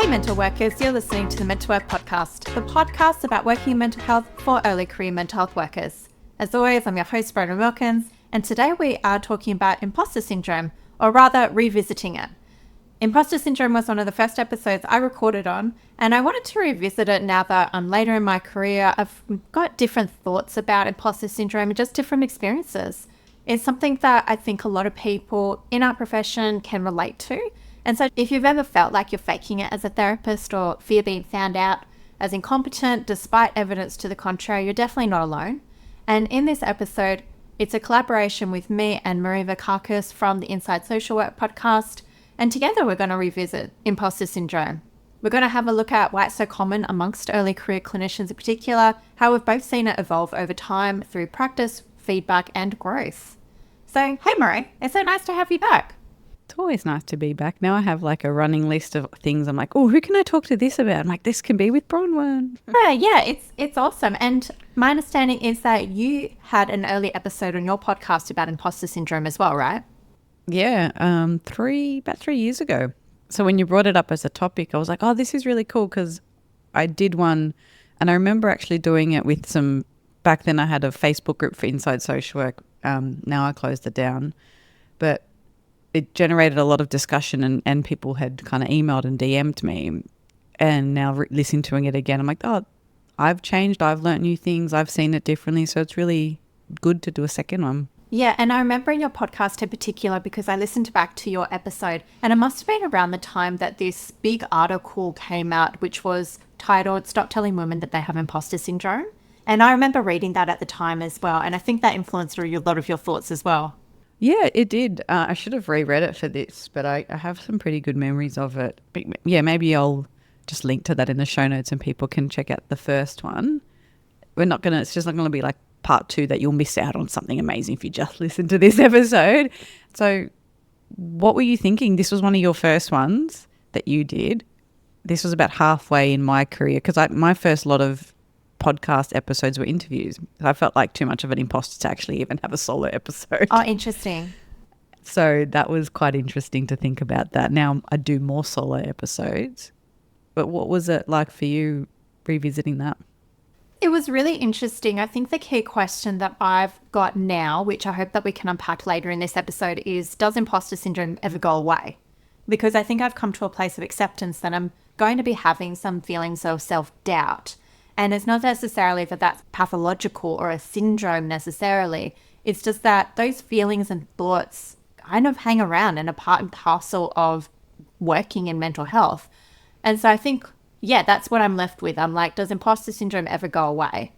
mental workers, you're listening to the Mental Work Podcast, the podcast about working in mental health for early career mental health workers. As always, I'm your host, Bronwyn Milkins, and today we are talking about imposter syndrome, or rather revisiting it. Imposter syndrome was one of the first episodes I recorded on, and I wanted to revisit it now that I'm later in my career. I've got different thoughts about imposter syndrome and just different experiences. It's something that I think a lot of people in our profession can relate to. And so if you've ever felt like you're faking it as a therapist or fear being found out as incompetent despite evidence to the contrary, you're definitely not alone. And in this episode, it's a collaboration with me and Marie Vakakis from the Inside Social Work podcast. And together we're going to revisit imposter syndrome. We're going to have a look at why it's so common amongst early career clinicians in particular, how we've both seen it evolve over time through practice, feedback and growth. So, hey Marie, it's so nice to have you back. It's always nice to be back. Now I have like a running list of things. I'm like, oh, who can I talk to this about? I'm like, this can be with Bronwyn. Yeah, it's awesome. And my understanding is that you had an early episode on your podcast about imposter syndrome as well, right? Yeah, about 3 years ago. So when you brought it up as a topic, I was like, oh, this is really cool because I did one and I remember actually doing it with some, back then I had a Facebook group for Inside Social Work. Now I closed it down. But it generated a lot of discussion and people had kind of emailed and DM'd me. And now listening to it again, I'm like, oh, I've changed. I've learnt new things. I've seen it differently. So it's really good to do a second one. Yeah, and I remember in your podcast in particular because I listened back to your episode and it must have been around the time that this big article came out which was titled Stop Telling Women That They Have Imposter Syndrome. And I remember reading that at the time as well. And I think that influenced a lot of your thoughts as well. Yeah, it did. I should have reread it for this, but I have some pretty good memories of it. But yeah, maybe I'll just link to that in the show notes and people can check out the first one. It's just not going to be like part 2 that you'll miss out on something amazing if you just listen to this episode. So what were you thinking? This was one of your first ones that you did. This was about halfway in my career because my first lot of podcast episodes were interviews. I felt like too much of an imposter to actually even have a solo episode. Oh, interesting. So that was quite interesting to think about that. Now I do more solo episodes, but what was it like for you revisiting that? It was really interesting. I think the key question that I've got now, which I hope that we can unpack later in this episode, is does imposter syndrome ever go away? Because I think I've come to a place of acceptance that I'm going to be having some feelings of self-doubt. And it's not necessarily that that's pathological or a syndrome necessarily. It's just that those feelings and thoughts kind of hang around and are part and parcel of working in mental health. And so I think, yeah, that's what I'm left with. I'm like, does imposter syndrome ever go away?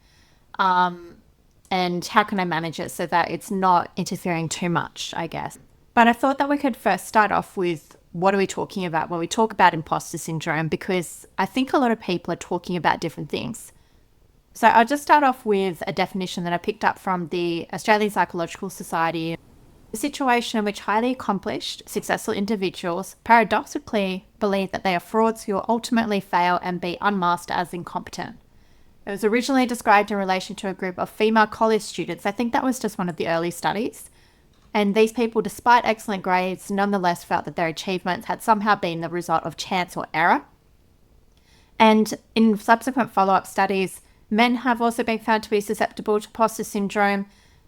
And how can I manage it so that it's not interfering too much, I guess. But I thought that we could first start off with what are we talking about when we talk about imposter syndrome, because I think a lot of people are talking about different things. So I'll just start off with a definition that I picked up from the Australian Psychological Society. A situation in which highly accomplished, successful individuals paradoxically believe that they are frauds who will ultimately fail and be unmasked as incompetent. It was originally described in relation to a group of female college students. I think that was just one of the early studies. And these people, despite excellent grades, nonetheless felt that their achievements had somehow been the result of chance or error. And in subsequent follow-up studies, men have also been found to be susceptible to imposter syndrome.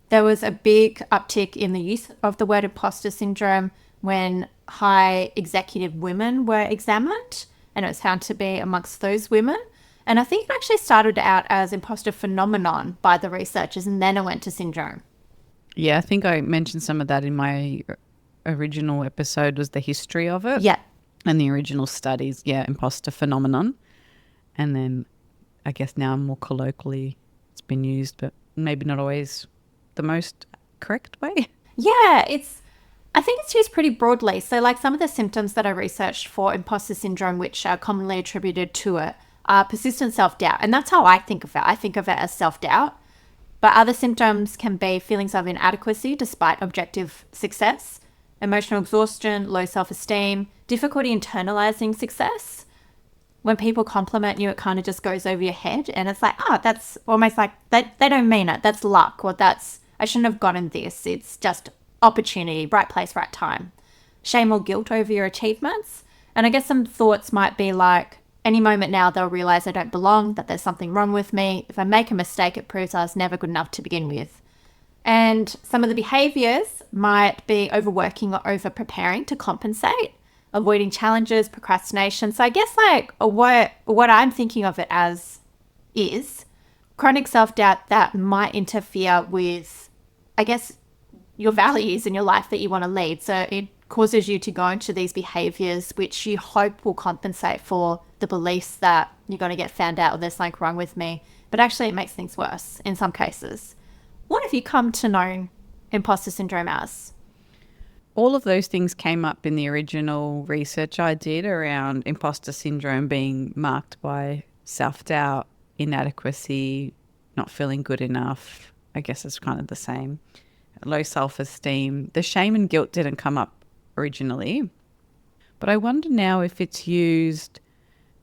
There was a big uptick in the use of the word imposter syndrome when high executive women were examined, and it was found to be amongst those women. And I think it actually started out as imposter phenomenon by the researchers, and then it went to syndrome. Yeah, I think I mentioned some of that in my original episode, was the history of it. Yeah. And the original studies, imposter phenomenon. And then I guess now more colloquially it's been used, but maybe not always the most correct way. Yeah, I think it's used pretty broadly. So like some of the symptoms that I researched for imposter syndrome, which are commonly attributed to it, are persistent self-doubt. And that's how I think of it. I think of it as self-doubt. But other symptoms can be feelings of inadequacy despite objective success, emotional exhaustion, low self-esteem, difficulty internalizing success. When people compliment you, it kind of just goes over your head and it's like, oh, that's almost like they don't mean it. That's luck, or I shouldn't have gotten this. It's just opportunity, right place, right time. Shame or guilt over your achievements. And I guess some thoughts might be like, any moment now they'll realize I don't belong, that there's something wrong with me. If I make a mistake, it proves I was never good enough to begin with. And some of the behaviors might be overworking or over preparing to compensate, avoiding challenges, procrastination. So I guess like what I'm thinking of it as is chronic self-doubt that might interfere with, I guess, your values and your life that you want to lead. So it causes you to go into these behaviors which you hope will compensate for the beliefs that you're going to get found out or there's something wrong with me. But actually it makes things worse in some cases. What have you come to know imposter syndrome as? All of those things came up in the original research I did around imposter syndrome being marked by self-doubt, inadequacy, not feeling good enough. I guess it's kind of the same. Low self-esteem. The shame and guilt didn't come up originally. But I wonder now if it's used,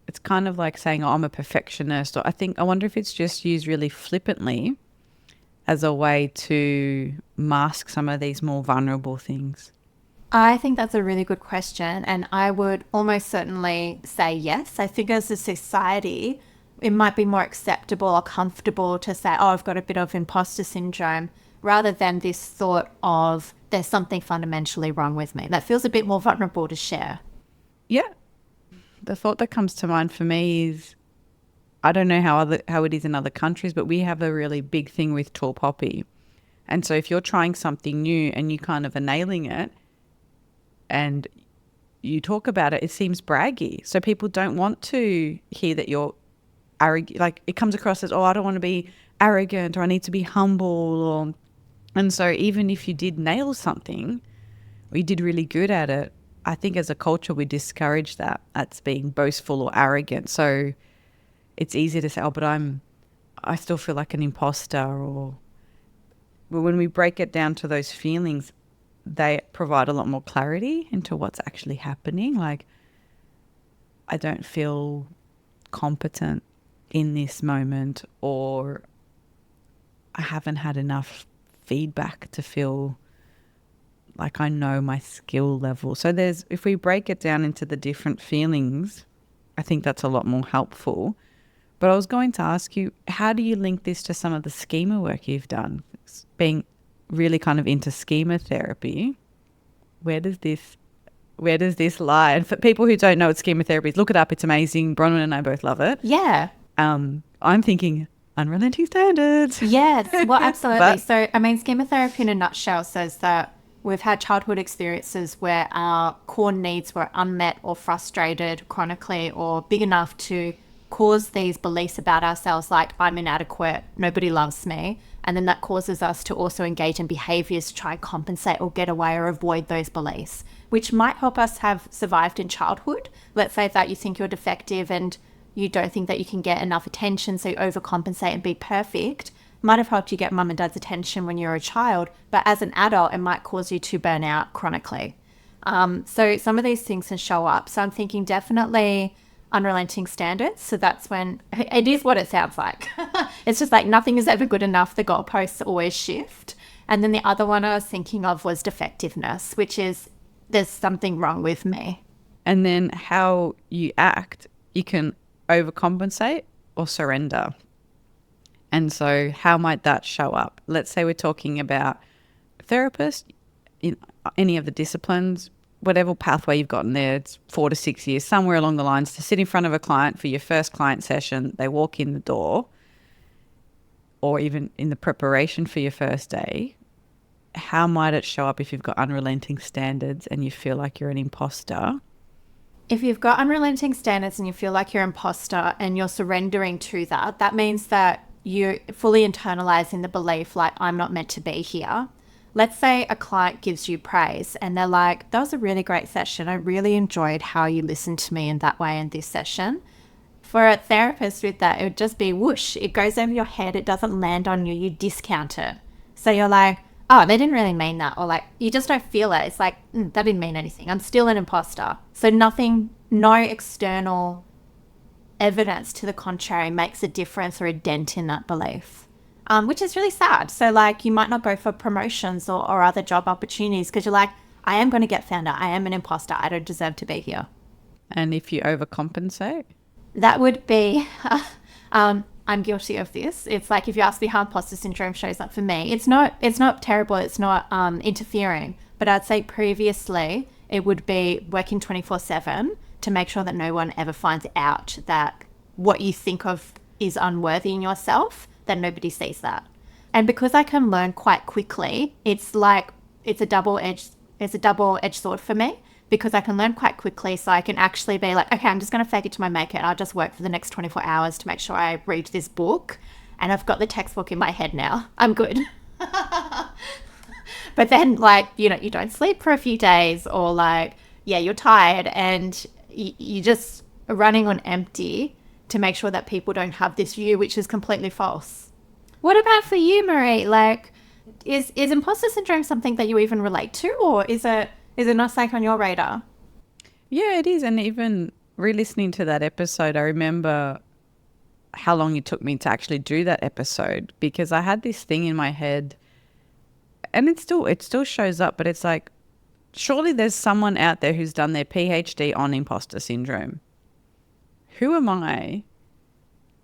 it's kind of like saying, oh, I'm a perfectionist. Or I wonder if it's just used really flippantly as a way to mask some of these more vulnerable things. I think that's a really good question. And I would almost certainly say yes. I think as a society, it might be more acceptable or comfortable to say, oh, I've got a bit of imposter syndrome, rather than this thought of there's something fundamentally wrong with me. That feels a bit more vulnerable to share. Yeah. The thought that comes to mind for me is, I don't know how it is in other countries, but we have a really big thing with tall poppy. And so if you're trying something new and you kind of are nailing it and you talk about it, it seems braggy. So people don't want to hear that you're arrogant. Like it comes across as, oh, I don't want to be arrogant, or I need to be humble. And so even if you did nail something or you did really good at it, I think as a culture we discourage that as being boastful or arrogant. So it's easy to say, oh, but I still feel like an imposter. But when we break it down to those feelings, they provide a lot more clarity into what's actually happening. Like, I don't feel competent in this moment, or I haven't had enough feedback to feel like I know my skill level. So if we break it down into the different feelings, I think that's a lot more helpful. But I was going to ask you, how do you link this to some of the schema work you've done? Being really kind of into schema therapy, where does this lie? And for people who don't know what schema therapy is, look it up. It's amazing. Bronwyn and I both love it. Yeah. I'm thinking unrelenting standards. Yes, well, absolutely. So, I mean, schema therapy in a nutshell says that we've had childhood experiences where our core needs were unmet or frustrated chronically or big enough to cause these beliefs about ourselves like I'm inadequate, nobody loves me. And then that causes us to also engage in behaviors to try and compensate or get away or avoid those beliefs, which might help us have survived in childhood. Let's say that you think you're defective and you don't think that you can get enough attention, so you overcompensate and be perfect. Might have helped you get mum and dad's attention when you're a child, but as an adult, it might cause you to burn out chronically. So some of these things can show up. So I'm thinking definitely unrelenting standards. So that's when it is what it sounds like. It's just like nothing is ever good enough. The goalposts always shift. And then the other one I was thinking of was defectiveness, which is there's something wrong with me. And then how you act, you can overcompensate or surrender. And so how might that show up? Let's say we're talking about a therapist in any of the disciplines, whatever pathway you've gotten there, it's 4 to 6 years, somewhere along the lines, to sit in front of a client for your first client session. They walk in the door, or even in the preparation for your first day. How might it show up if you've got unrelenting standards and you feel like you're an imposter? If you've got unrelenting standards and you feel like you're an imposter and you're surrendering to that, that means that you're fully internalizing the belief like I'm not meant to be here. Let's say a client gives you praise and they're like, that was a really great session. I really enjoyed how you listened to me in that way in this session. For a therapist with that, it would just be whoosh. It goes over your head. It doesn't land on you. You discount it. So you're like, oh, they didn't really mean that. Or like, you just don't feel it. It's like, that didn't mean anything. I'm still an imposter. So no external evidence to the contrary makes a difference or a dent in that belief. Which is really sad. So like you might not go for promotions or other job opportunities because you're like, I am going to get found out. I am an imposter. I don't deserve to be here. And if you overcompensate? That would be, I'm guilty of this. It's like if you ask me how imposter syndrome shows up for me, it's not terrible. It's not interfering. But I'd say previously it would be working 24/7 to make sure that no one ever finds out that what you think of is unworthy in yourself, that nobody sees that. And because I can learn quite quickly, it's a double-edged sword for me, because I can learn quite quickly, so I can actually be like, okay, I'm just going to fake it to my make it. I'll just work for the next 24 hours to make sure I read this book, and I've got the textbook in my head now. I'm good. But then, like, you know, you don't sleep for a few days, or like, yeah, you're tired and you're just running on empty to make sure that people don't have this view, which is completely false. What about for you, Marie? Like, is imposter syndrome something that you even relate to, or is it not like on your radar? Yeah, it is. And even re-listening to that episode, I remember how long it took me to actually do that episode, because I had this thing in my head, and it still shows up, but it's like, surely there's someone out there who's done their PhD on imposter syndrome. Who am I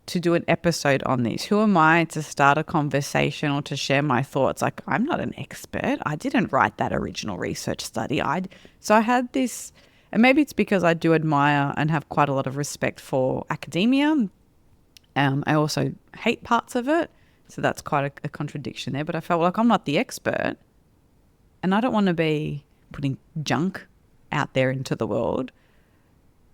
to do an episode on this? Who am I to start a conversation or to share my thoughts? Like, I'm not an expert. I didn't write that original research study. So I had this, and maybe it's because I do admire and have quite a lot of respect for academia. I also hate parts of it. So that's quite a contradiction there. But I felt like I'm not the expert, and I don't want to be putting junk out there into the world.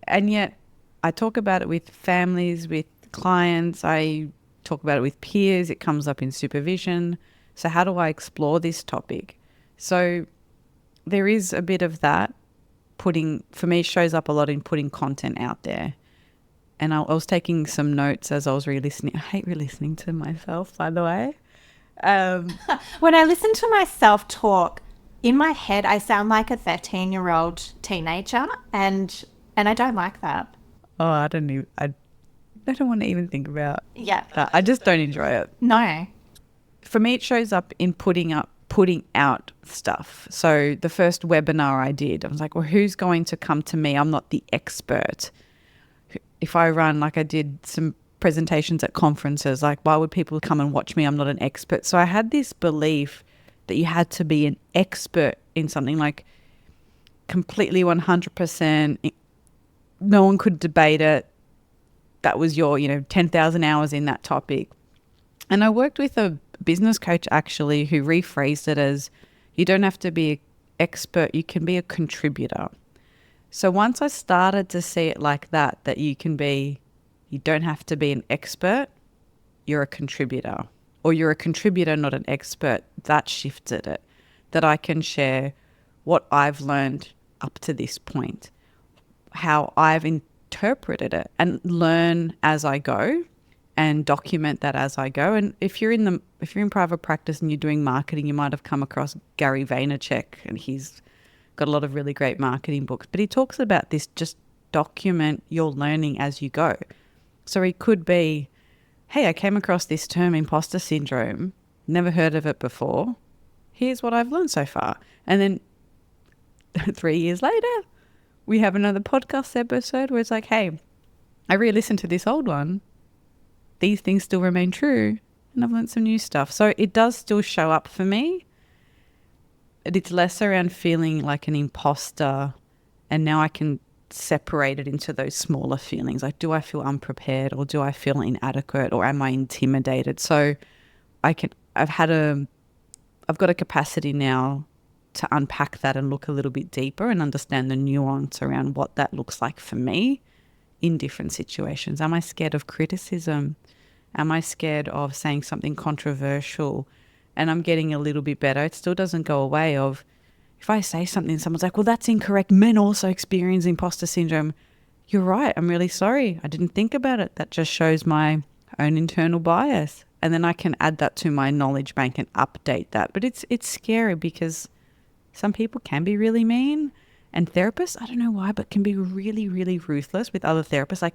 And yet I talk about it with families, with clients. I talk about it with peers. It comes up in supervision. So how do I explore this topic? So there is a bit of that. For me, shows up a lot in putting content out there. And I was taking some notes as I was re-listening. I hate re-listening to myself, by the way. When I listen to myself talk, in my head, I sound like a 13-year-old teenager, and I don't like that. Oh, I don't want to even think about that. I just don't enjoy it. No. For me, it shows up in putting out stuff. So the first webinar I did, I was like, well, who's going to come to me? I'm not the expert. If I run, like I did some presentations at conferences, like, why would people come and watch me? I'm not an expert. So I had this belief that you had to be an expert in something, like completely 100%. No one could debate it. That was your, 10,000 hours in that topic. And I worked with a business coach actually who rephrased it as, you don't have to be an expert, you can be a contributor. So once I started to see it like that you don't have to be an expert, you're a contributor. Or you're a contributor, not an expert. That shifted it. That I can share what I've learned up to this point, how I've interpreted it, and learn as I go and document that as I go. And if you're in private practice and you're doing marketing, you might have come across Gary Vaynerchuk, and he's got a lot of really great marketing books. But he talks about this, just document your learning as you go. So it could be, hey, I came across this term imposter syndrome, never heard of it before. Here's what I've learned so far. And then 3 years later, we have another podcast episode where it's like, hey, I re-listened to this old one. These things still remain true, and I've learned some new stuff. So it does still show up for me. It's less around feeling like an imposter, and now I can separate it into those smaller feelings. Like, do I feel unprepared, or do I feel inadequate, or am I intimidated? So I've got a capacity now to unpack that and look a little bit deeper and understand the nuance around what that looks like for me in different situations. Am I scared of criticism? Am I scared of saying something controversial? And I'm getting a little bit better. It still doesn't go away of, if I say something, someone's like, well, that's incorrect. Men also experience imposter syndrome. You're right. I'm really sorry. I didn't think about it. That just shows my own internal bias. And then I can add that to my knowledge bank and update that. But it's scary, because some people can be really mean, and therapists, I don't know why, but can be really, really ruthless with other therapists.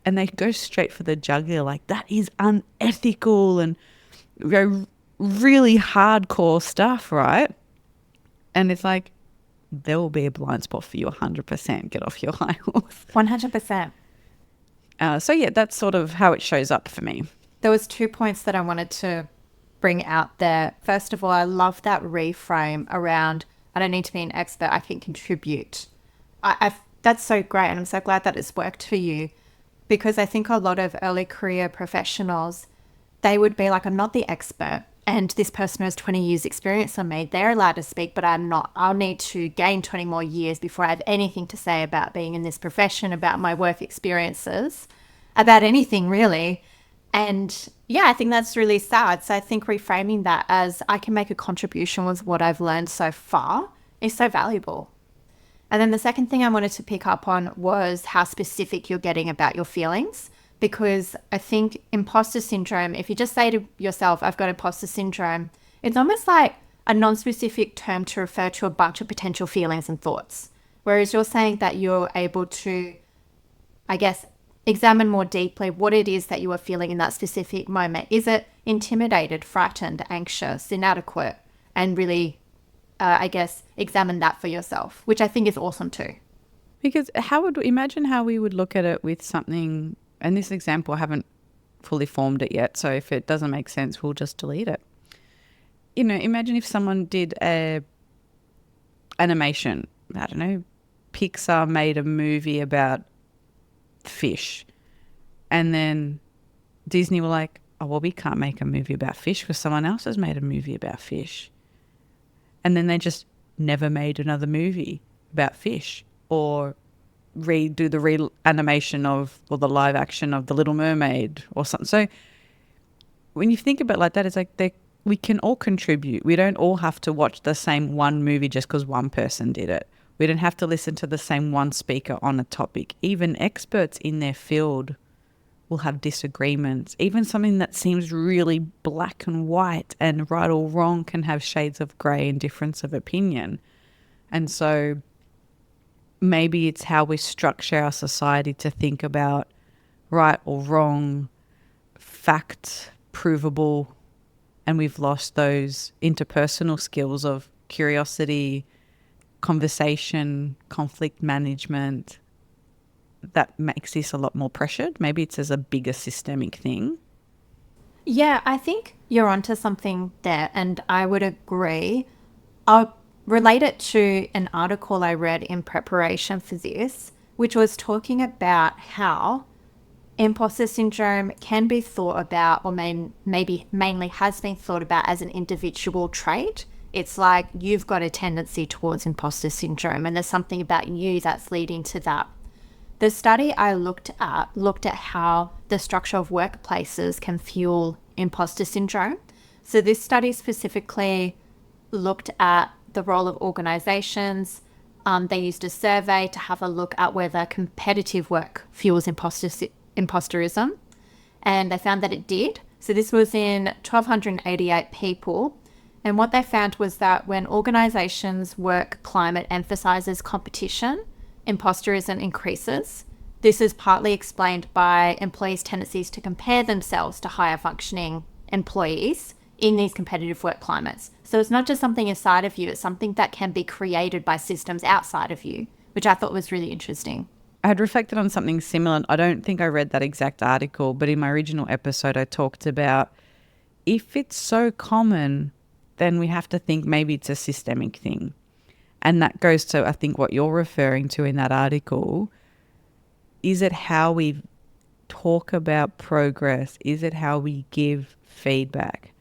And they go straight for the jugular, like, that is unethical, and really hardcore stuff, right? And it's like, there will be a blind spot for you 100%. Get off your high horse. 100%. So yeah, that's sort of how it shows up for me. There was 2 points that I wanted to bring out there. First of all, I love that reframe around, I don't need to be an expert, I can contribute. That's so great, and I'm so glad that it's worked for you, because I think a lot of early career professionals, they would be like, I'm not the expert, and this person has 20 years experience on me. They're allowed to speak, but I'm not. I'll need to gain 20 more years before I have anything to say about being in this profession, about my work experiences, about anything really. And yeah, I think that's really sad. So I think reframing that as I can make a contribution with what I've learned so far is so valuable. And then the second thing I wanted to pick up on was how specific you're getting about your feelings, because I think imposter syndrome, if you just say to yourself, I've got imposter syndrome, it's almost like a non-specific term to refer to a bunch of potential feelings and thoughts. Whereas you're saying that you're able to, I guess, examine more deeply what it is that you are feeling in that specific moment. Is it intimidated, frightened, anxious, inadequate? And really, I guess, examine that for yourself, which I think is awesome too. Because imagine how we would look at it with something, and this example, I haven't fully formed it yet, so if it doesn't make sense, we'll just delete it. You know, imagine if someone did a animation, I don't know, Pixar made a movie about fish, and then Disney were like, oh, well, we can't make a movie about fish because someone else has made a movie about fish. And then they just never made another movie about fish, or redo the reanimation of, or the live action of The Little Mermaid or something. So when you think about it like that, it's like we can all contribute. We don't all have to watch the same one movie just because one person did it. We don't have to listen to the same one speaker on a topic. Even experts in their field will have disagreements. Even something that seems really black and white and right or wrong can have shades of grey and difference of opinion. And so maybe it's how we structure our society to think about right or wrong, fact, provable, and we've lost those interpersonal skills of curiosity, conversation, conflict management. That makes this a lot more pressured. Maybe it's as a bigger systemic thing. Yeah, I think you're onto something there, and I would agree. I'll relate it to an article I read in preparation for this, which was talking about how imposter syndrome can be thought about, or maybe mainly has been thought about, as an individual trait. It's like you've got a tendency towards imposter syndrome, and there's something about you that's leading to that. The study I looked at how the structure of workplaces can fuel imposter syndrome. So this study specifically looked at the role of organizations. They used a survey to have a look at whether competitive work fuels imposterism, and they found that it did. So this was in 1,288 people. And what they found was that when organizations' work climate emphasizes competition, imposterism increases. This is partly explained by employees' tendencies to compare themselves to higher functioning employees in these competitive work climates. So it's not just something inside of you, it's something that can be created by systems outside of you, which I thought was really interesting. I had reflected on something similar. I don't think I read that exact article, but in my original episode I talked about if it's so common, then we have to think maybe it's a systemic thing. And that goes to, I think, what you're referring to in that article. Is it how we talk about progress? Is it how we give feedback,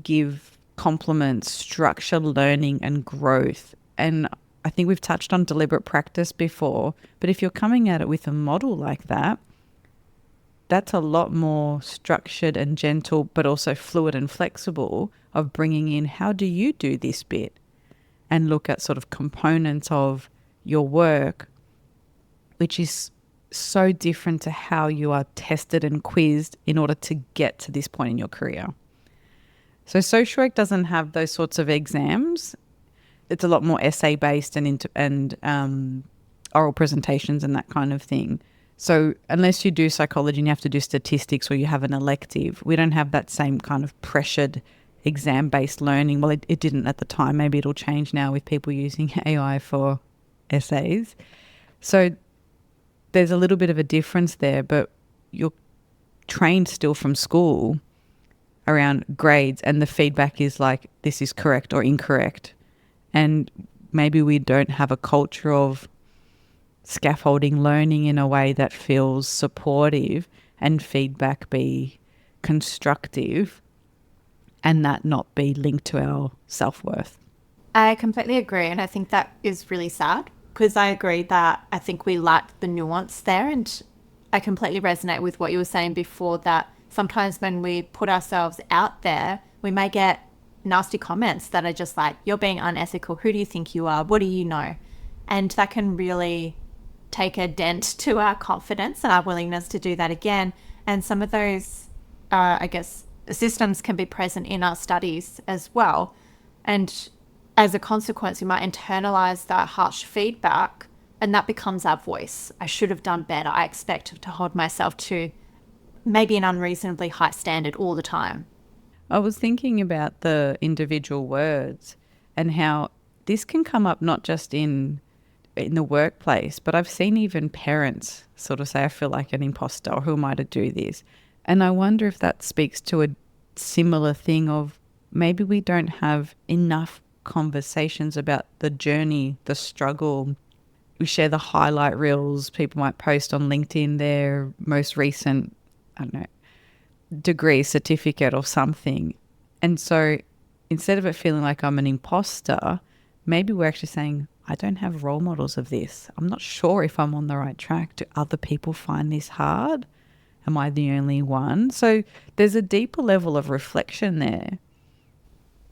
give compliments, structure learning and growth? And I think we've touched on deliberate practice before, but if you're coming at it with a model like that, that's a lot more structured and gentle, but also fluid and flexible of bringing in, how do you do this bit? And look at sort of components of your work, which is so different to how you are tested and quizzed in order to get to this point in your career. So social work doesn't have those sorts of exams. It's a lot more essay-based and oral presentations and that kind of thing. So unless you do psychology and you have to do statistics or you have an elective, we don't have that same kind of pressured exam-based learning. Well, it didn't at the time. Maybe it'll change now with people using AI for essays. So there's a little bit of a difference there, but you're trained still from school around grades, and the feedback is like, this is correct or incorrect. And maybe we don't have a culture of scaffolding learning in a way that feels supportive and feedback be constructive and that not be linked to our self-worth. I completely agree. And I think that is really sad, because I agree that I think we lack the nuance there. And I completely resonate with what you were saying before, that sometimes when we put ourselves out there, we may get nasty comments that are just like, you're being unethical. Who do you think you are? What do you know? And that can really take a dent to our confidence and our willingness to do that again. And some of those, I guess, systems can be present in our studies as well. And as a consequence, we might internalize that harsh feedback, and that becomes our voice. I should have done better. I expect to hold myself to maybe an unreasonably high standard all the time. I was thinking about the individual words and how this can come up not just in the workplace, but I've seen even parents sort of say, I feel like an imposter, or who am I to do this? And I wonder if that speaks to a similar thing of maybe we don't have enough conversations about the journey, the struggle. We share the highlight reels. People might post on LinkedIn their most recent, I don't know, degree, certificate or something. And so instead of it feeling like I'm an imposter, maybe we're actually saying, I don't have role models of this. I'm not sure if I'm on the right track. Do other people find this hard? Am I the only one? So there's a deeper level of reflection there.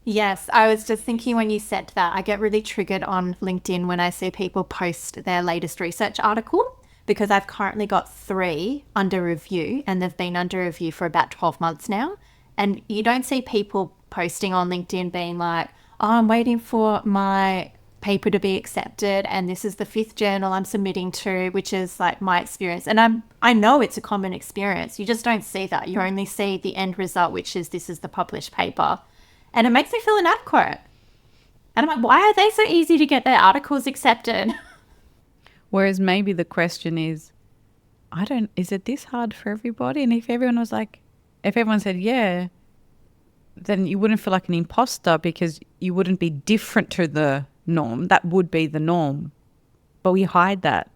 Yes, I was just thinking when you said that, I get really triggered on LinkedIn when I see people post their latest research article, because I've currently got 3 under review, and they've been under review for about 12 months now. And you don't see people posting on LinkedIn being like, oh, I'm waiting for my paper to be accepted, and this is the 5th journal I'm submitting to, which is like my experience. And I know it's a common experience. You just don't see that. You only see the end result, which is this is the published paper. And it makes me feel inadequate. And I'm like, why are they so easy to get their articles accepted? Whereas maybe the question is, is it this hard for everybody? And if everyone said, yeah, then you wouldn't feel like an imposter, because you wouldn't be different to the norm. That would be the norm. But we hide that.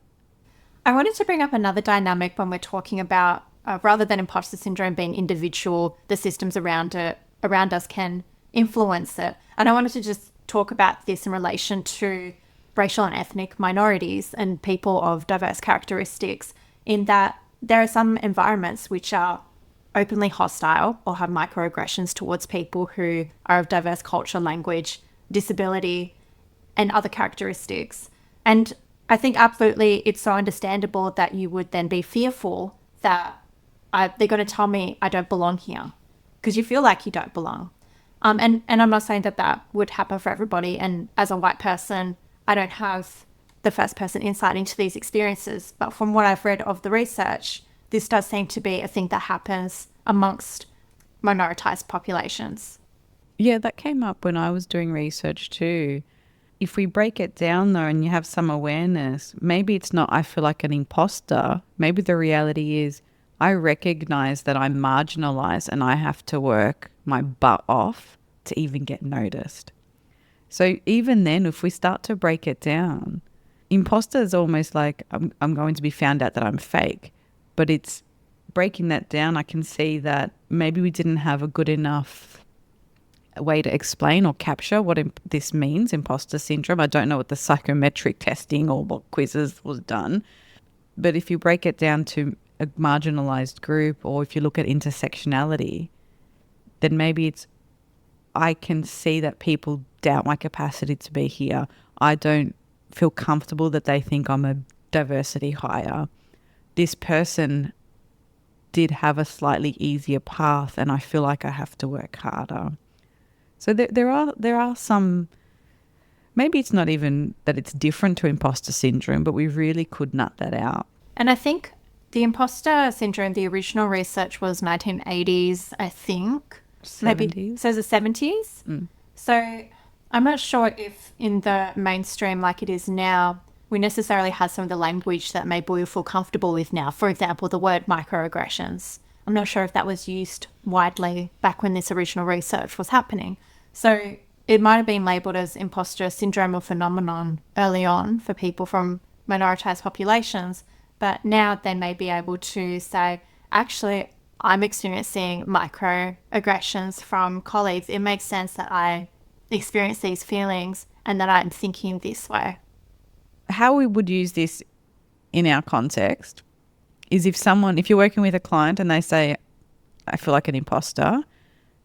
I wanted to bring up another dynamic when we're talking about, rather than imposter syndrome being individual, the systems around us can influence it. And I wanted to just talk about this in relation to racial and ethnic minorities and people of diverse characteristics, in that there are some environments which are openly hostile or have microaggressions towards people who are of diverse culture, language, disability, and other characteristics. And I think absolutely it's so understandable that you would then be fearful that they're going to tell me I don't belong here, because you feel like you don't belong. And I'm not saying that would happen for everybody. And as a white person, I don't have the first person insight into these experiences. But from what I've read of the research, this does seem to be a thing that happens amongst minoritized populations. Yeah, that came up when I was doing research too. If we break it down though, and you have some awareness, maybe it's not I feel like an imposter. Maybe the reality is I recognize that I'm marginalized and I have to work my butt off to even get noticed. So even then, if we start to break it down, imposter is almost like I'm going to be found out that I'm fake. But it's breaking that down. I can see that maybe we didn't have a good enough way to explain or capture what this means, imposter syndrome. I don't know what the psychometric testing or what quizzes was done. But if you break it down to a marginalized group, or if you look at intersectionality, then maybe it's I can see that people doubt my capacity to be here. I don't feel comfortable that they think I'm a diversity hire. This person did have a slightly easier path, and I feel like I have to work harder. So there are some, maybe it's not even that it's different to imposter syndrome, but we really could nut that out. And I think the imposter syndrome, the original research was 1980s, I think. maybe 70s. so the 70s. So I'm not sure if in the mainstream like it is now, we necessarily have some of the language that maybe we feel comfortable with now. For example, the word microaggressions. I'm not sure if that was used widely back when this original research was happening. So it might have been labelled as imposter syndrome or phenomenon early on for people from minoritized populations, but now they may be able to say, actually, I'm experiencing microaggressions from colleagues. It makes sense that I experience these feelings and that I'm thinking this way. How we would use this in our context is if you're working with a client and they say, I feel like an imposter,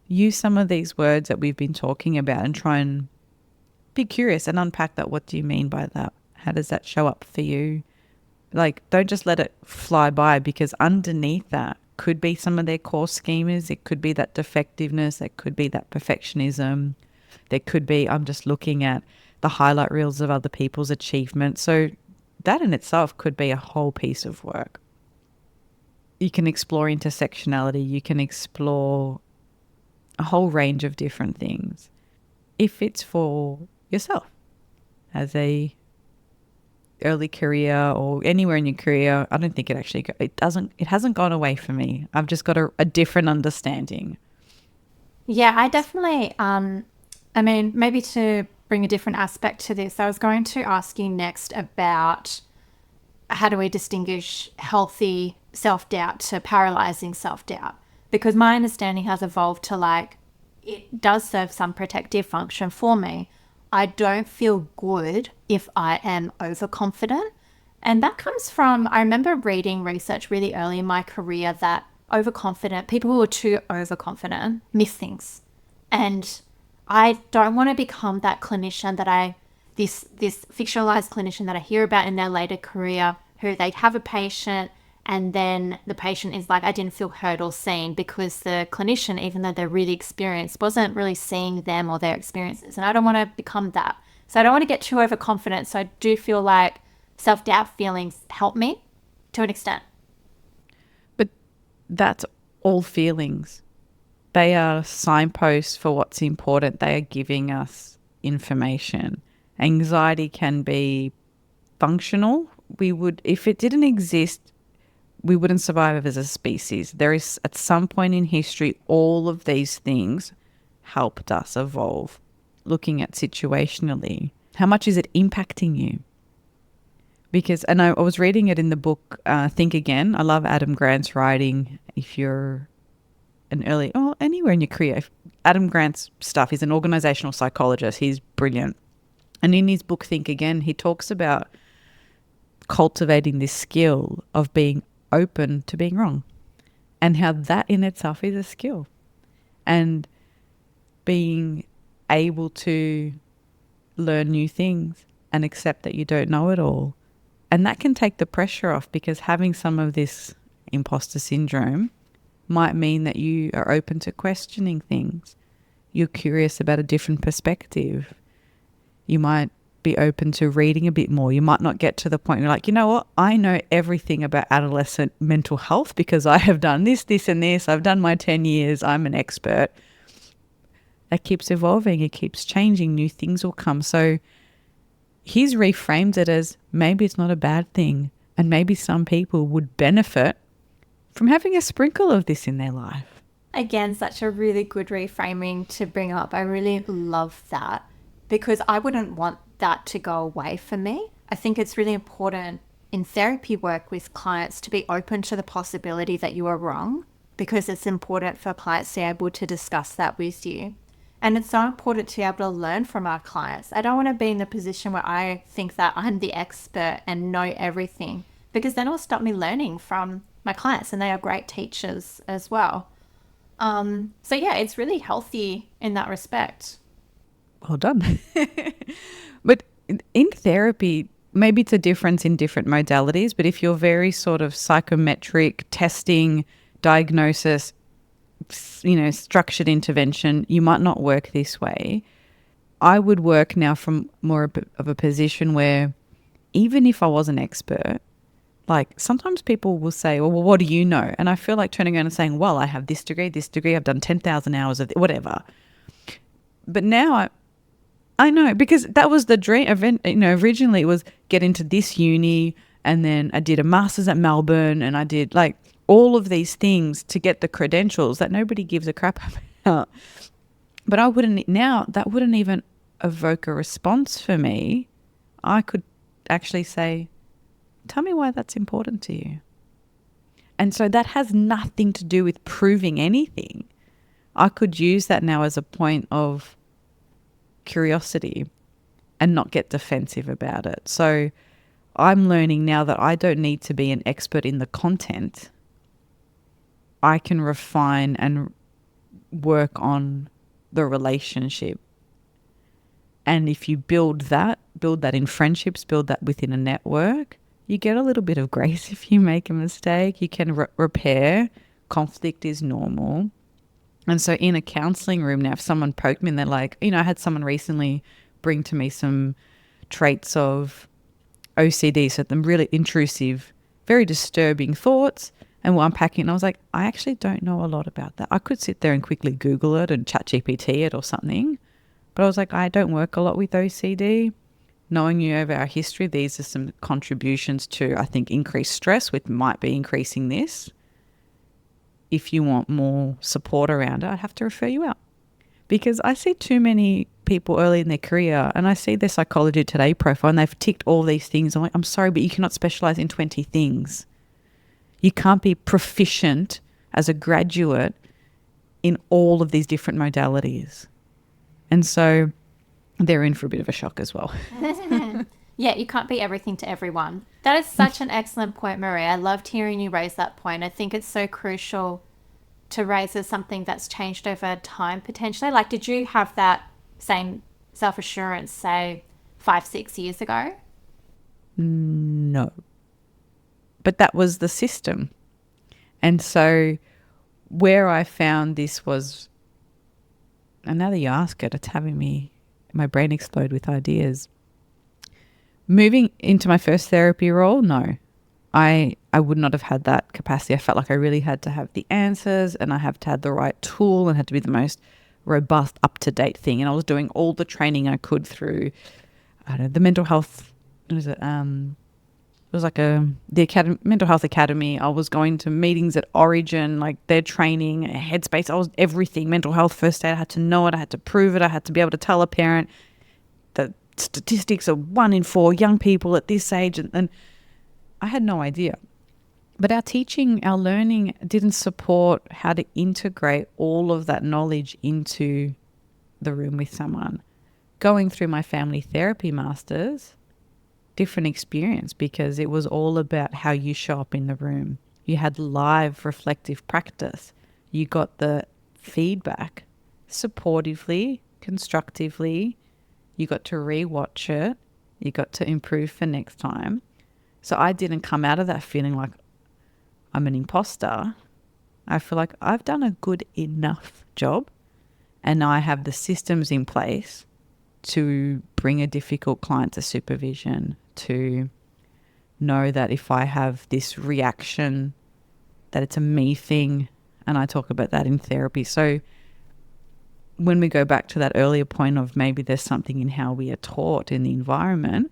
use some of these words that we've been talking about and try and be curious and unpack that. What do you mean by that? How does that show up for you? Like, don't just let it fly by, because underneath that could be some of their core schemas. It could be that defectiveness. It could be that perfectionism. There could be, I'm just looking at the highlight reels of other people's achievements. So that in itself could be a whole piece of work. You can explore intersectionality. You can explore a whole range of different things if it's for yourself as a early career or anywhere in your career. I don't think it hasn't gone away for me. I've just got a different understanding. Yeah, I definitely, maybe to bring a different aspect to this, I was going to ask you next about how do we distinguish healthy self-doubt to paralyzing self-doubt? Because my understanding has evolved to like, it does serve some protective function for me. I don't feel good if I am overconfident. And that comes from, I remember reading research really early in my career that people who are too overconfident miss things. And I don't want to become that clinician this fictionalized clinician that I hear about in their later career, who they have a patient and then the patient is like, I didn't feel heard or seen, because the clinician, even though they're really experienced, wasn't really seeing them or their experiences. And I don't want to become that. So I don't want to get too overconfident. So I do feel like self-doubt feelings help me to an extent. But that's all feelings. They are signposts for what's important. They are giving us information. Anxiety can be functional. If it didn't exist, we wouldn't survive as a species. There is, at some point in history, all of these things helped us evolve. Looking at situationally, how much is it impacting you? Because, and I was reading it in the book, Think Again. I love Adam Grant's writing. If you're anywhere in your career, Adam Grant's stuff, he's an organizational psychologist. He's brilliant. And in his book, Think Again, he talks about cultivating this skill of being open to being wrong, and how that in itself is a skill, and being able to learn new things and accept that you don't know it all. And that can take the pressure off, because having some of this imposter syndrome might mean that you are open to questioning things. You're curious about a different perspective. You might be open to reading a bit more. You might not get to the point where you're like, you know what, I know everything about adolescent mental health because I have done this, and this. I've done my 10 years. I'm an expert. It keeps evolving. It keeps changing. New things will come. So he's reframed it as maybe it's not a bad thing, and maybe some people would benefit from having a sprinkle of this in their life. Again, such a really good reframing to bring up. I really love that, because I wouldn't want that to go away for me. I think it's really important in therapy work with clients to be open to the possibility that you are wrong, because it's important for clients to be able to discuss that with you. And it's so important to be able to learn from our clients. I don't want to be in the position where I think that I'm the expert and know everything, because then it'll stop me learning from my clients, and they are great teachers as well. So yeah, it's really healthy in that respect. Well done. But in therapy, maybe it's a difference in different modalities, but if you're very sort of psychometric testing, diagnosis, structured intervention, you might not work this way. I would work now from more of a position where, even if I was an expert, Like sometimes people will say, well, what do you know? And I feel like turning around and saying, well, I have this degree, I've done 10,000 hours of whatever. But now I know, because that was the dream. Originally it was get into this uni, and then I did a master's at Melbourne, and I did like all of these things to get the credentials that nobody gives a crap about. But that wouldn't even evoke a response for me. I could actually say, tell me why that's important to you. And so that has nothing to do with proving anything. I could use that now as a point of curiosity and not get defensive about it. So I'm learning now that I don't need to be an expert in the content. I can refine and work on the relationship. And if you build that in friendships, build that within a network, you get a little bit of grace if you make a mistake. You can repair. Conflict is normal. And so in a counselling room now, if someone poked me and they're like, I had someone recently bring to me some traits of OCD, so them really intrusive, very disturbing thoughts, and we're unpacking it, and I was like, I actually don't know a lot about that. I could sit there and quickly Google it and chat GPT it or something, but I was like, I don't work a lot with OCD. Knowing you over our history, these are some contributions to, I think, increased stress, which might be increasing this. If you want more support around it, I'd have to refer you out. Because I see too many people early in their career, and I see their Psychology Today profile and they've ticked all these things. I'm like, I'm sorry, but you cannot specialize in 20 things. You can't be proficient as a graduate in all of these different modalities. And so they're in for a bit of a shock as well. Yeah, you can't be everything to everyone. That is such an excellent point, Marie. I loved hearing you raise that point. I think it's so crucial to raise as something that's changed over time potentially. Like, did you have that same self-assurance, say, 5-6 years ago? No. But that was the system. And so where I found this was, and now that you ask it, it's having my brain explode with ideas. Moving into my first therapy role, no. I would not have had that capacity. I felt like I really had to have the answers, and I had to have the right tool, and had to be the most robust, up-to-date thing. And I was doing all the training I could through, the mental health, what is it? It was like the mental health academy. I was going to meetings at Origin, like their training, Headspace. I was everything. Mental health first aid. I had to know it. I had to prove it. I had to be able to tell a parent that statistics are 1 in 4 young people at this age, and I had no idea. But our teaching, our learning didn't support how to integrate all of that knowledge into the room with someone. Going through my family therapy masters, different experience, because it was all about how you show up in the room. You had live reflective practice. You got the feedback supportively, constructively. You got to rewatch it. You got to improve for next time. So I didn't come out of that feeling like I'm an imposter. I feel like I've done a good enough job, and now I have the systems in place to bring a difficult client to supervision, to know that if I have this reaction, that it's a me thing, and I talk about that in therapy. So when we go back to that earlier point of maybe there's something in how we are taught in the environment,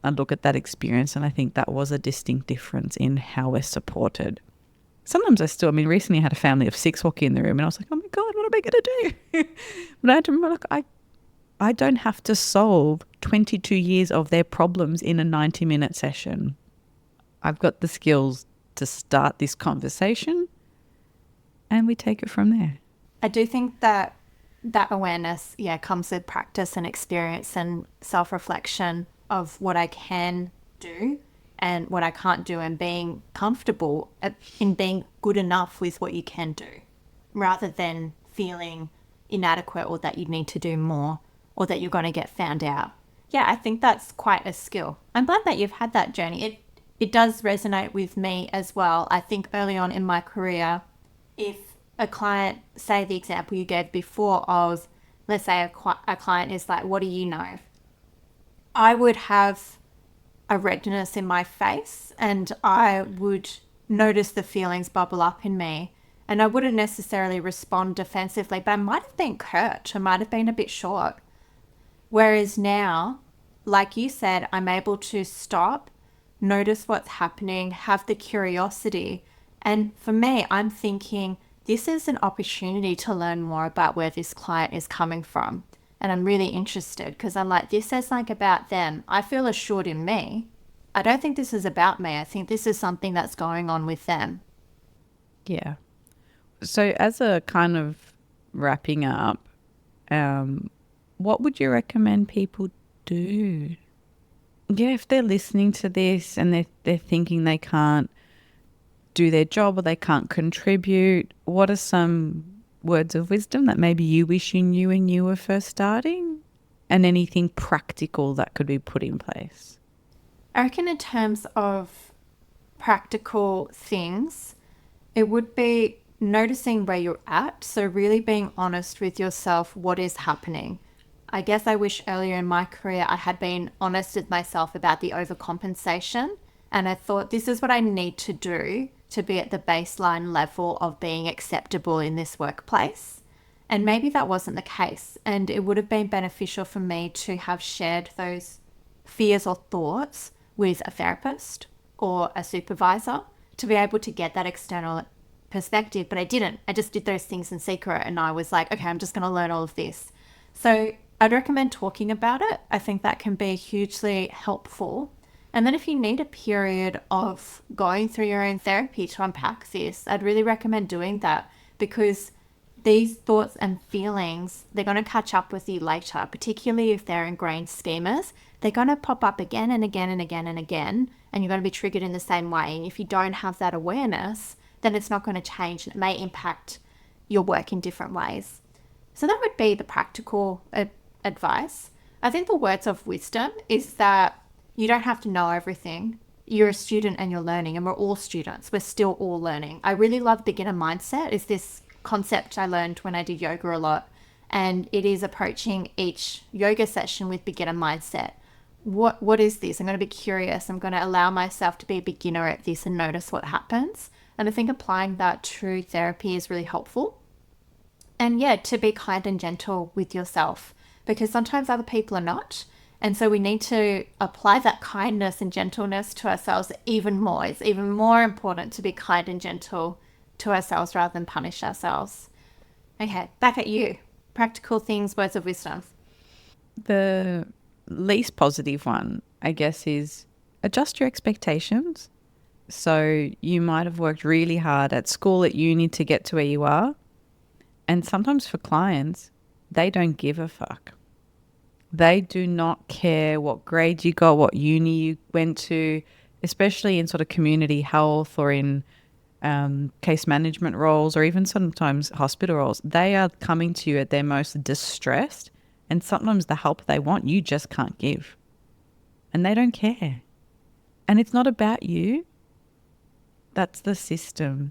I look at that experience and I think that was a distinct difference in how we're supported. Sometimes recently I had a family of 6 walk in the room and I was like, oh my God, what am I going to do? But I had to remember, I don't have to solve 22 years of their problems in a 90-minute session. I've got the skills to start this conversation and we take it from there. I do think that awareness, comes with practice and experience and self-reflection of what I can do and what I can't do, and being comfortable in being good enough with what you can do, rather than feeling inadequate or that you need to do more or that you're going to get found out. Yeah, I think that's quite a skill. I'm glad that you've had that journey. It does resonate with me as well. I think early on in my career, if a client, say the example you gave before of, let's say a client is like, what do you know? I would have a redness in my face, and I would notice the feelings bubble up in me. And I wouldn't necessarily respond defensively, but I might have been curt. I might have been a bit short. Whereas now, like you said, I'm able to stop, notice what's happening, have the curiosity. And for me, I'm thinking this is an opportunity to learn more about where this client is coming from. And I'm really interested because I'm like, this is like about them. I feel assured in me. I don't think this is about me. I think this is something that's going on with them. Yeah. So as a kind of wrapping up, what would you recommend people do? Yeah, if they're listening to this and they're thinking they can't do their job or they can't contribute, what are some words of wisdom that maybe you wish you knew when you were first starting? And anything practical that could be put in place? I reckon in terms of practical things, it would be noticing where you're at. So really being honest with yourself, what is happening. I guess I wish earlier in my career I had been honest with myself about the overcompensation. And I thought this is what I need to do to be at the baseline level of being acceptable in this workplace. And maybe that wasn't the case. And it would have been beneficial for me to have shared those fears or thoughts with a therapist or a supervisor to be able to get that external perspective, but I didn't. I just did those things in secret, and I was like, okay, I'm just going to learn all of this. So I'd recommend talking about it. I think that can be hugely helpful. And then if you need a period of going through your own therapy to unpack this, I'd really recommend doing that, because these thoughts and feelings, they're going to catch up with you later, particularly if they're ingrained schemas. They're going to pop up again and again and again and again, and you're going to be triggered in the same way. And if you don't have that awareness, then it's not going to change. It may impact your work in different ways. So that would be the practical advice. I think the words of wisdom is that you don't have to know everything. You're a student and you're learning, and we're all students. We're still all learning. I really love beginner mindset. Is this concept I learned when I did yoga a lot, and it is approaching each yoga session with beginner mindset. What is this? I'm going to be curious. I'm going to allow myself to be a beginner at this and notice what happens. And I think applying that to therapy is really helpful. And yeah, to be kind and gentle with yourself, because sometimes other people are not. And so we need to apply that kindness and gentleness to ourselves even more. It's even more important to be kind and gentle to ourselves rather than punish ourselves. Okay, back at you. Practical things, words of wisdom. The least positive one, I guess, is adjust your expectations. So you might have worked really hard at school, at uni to get to where you are. And sometimes for clients, they don't give a fuck. They do not care what grade you got, what uni you went to, especially in sort of community health or in case management roles, or even sometimes hospital roles. They are coming to you at their most distressed, and sometimes the help they want you just can't give. And they don't care. And it's not about you. That's the system.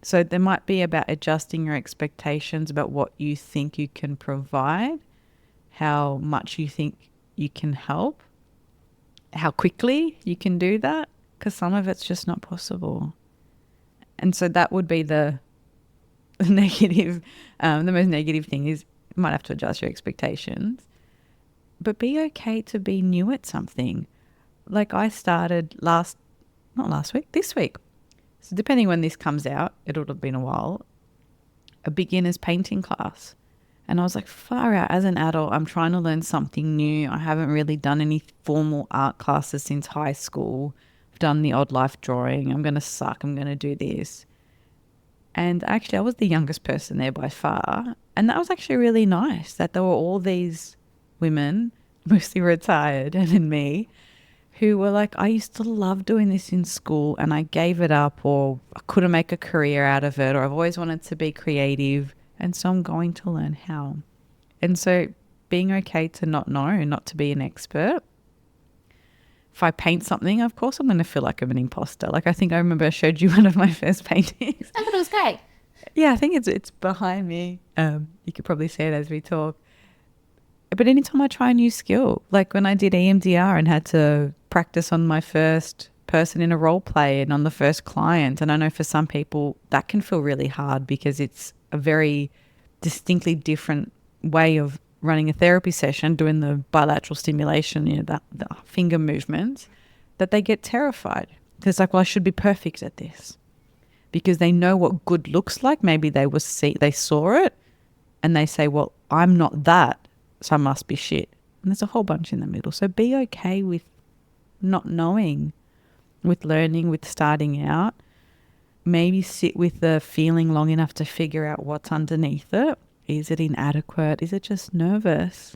So there might be about adjusting your expectations about what you think you can provide, how much you think you can help, how quickly you can do that, because some of it's just not possible. And so that would be the negative, the most negative thing is you might have to adjust your expectations, but be okay to be new at something. Like I started this week. So depending when this comes out, it'll have been a while, a beginner's painting class. And I was like, far out, as an adult, I'm trying to learn something new. I haven't really done any formal art classes since high school. I've done the odd life drawing. I'm going to suck. I'm going to do this. And actually, I was the youngest person there by far. And that was actually really nice that there were all these women, mostly retired, and then me, who were like, I used to love doing this in school and I gave it up, or I couldn't make a career out of it, or I've always wanted to be creative. And so I'm going to learn how. And so being okay to not know, not to be an expert. If I paint something, of course I'm going to feel like I'm an imposter. Like I think I remember I showed you one of my first paintings. I thought it was great. Yeah, I think it's behind me. You could probably see it as we talk. But anytime I try a new skill, like when I did EMDR and had to practice on my first person in a role play and on the first client. And I know for some people that can feel really hard because it's a very distinctly different way of running a therapy session, doing the bilateral stimulation, the finger movements, that they get terrified. It's like, well, I should be perfect at this, because they know what good looks like. Maybe they saw it and they say, well, I'm not that, so I must be shit. And there's a whole bunch in the middle. So be okay with not knowing, with learning, with starting out. Maybe sit with the feeling long enough to figure out what's underneath it. Is it inadequate? Is it just nervous,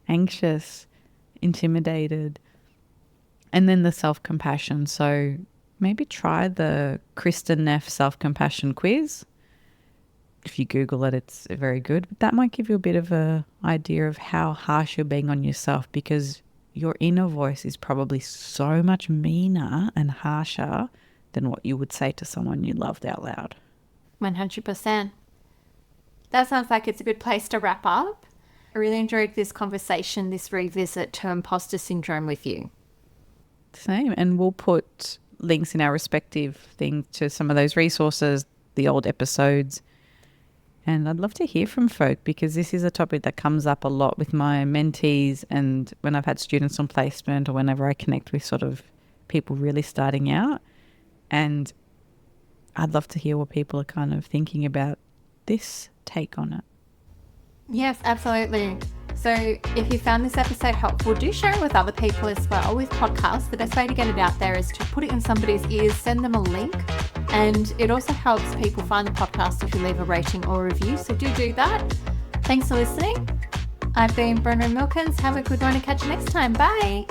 anxious, intimidated? And then the self-compassion. So maybe try the Kristen Neff self-compassion quiz. If you Google it, it's very good. But that might give you a bit of an idea of how harsh you're being on yourself, because your inner voice is probably so much meaner and harsher than what you would say to someone you loved out loud. 100%. That sounds like it's a good place to wrap up. I really enjoyed this conversation, this revisit to imposter syndrome with you. Same. And we'll put links in our respective things to some of those resources, the old episodes. And I'd love to hear from folk, because this is a topic that comes up a lot with my mentees and when I've had students on placement, or whenever I connect with sort of people really starting out. And I'd love to hear what people are kind of thinking about this take on it. Yes, absolutely. So if you found this episode helpful, do share it with other people as well. With podcasts, the best way to get it out there is to put it in somebody's ears, send them a link. And it also helps people find the podcast if you leave a rating or a review. So do that. Thanks for listening. I've been Bronwyn Milkins. Have a good one and catch you next time. Bye.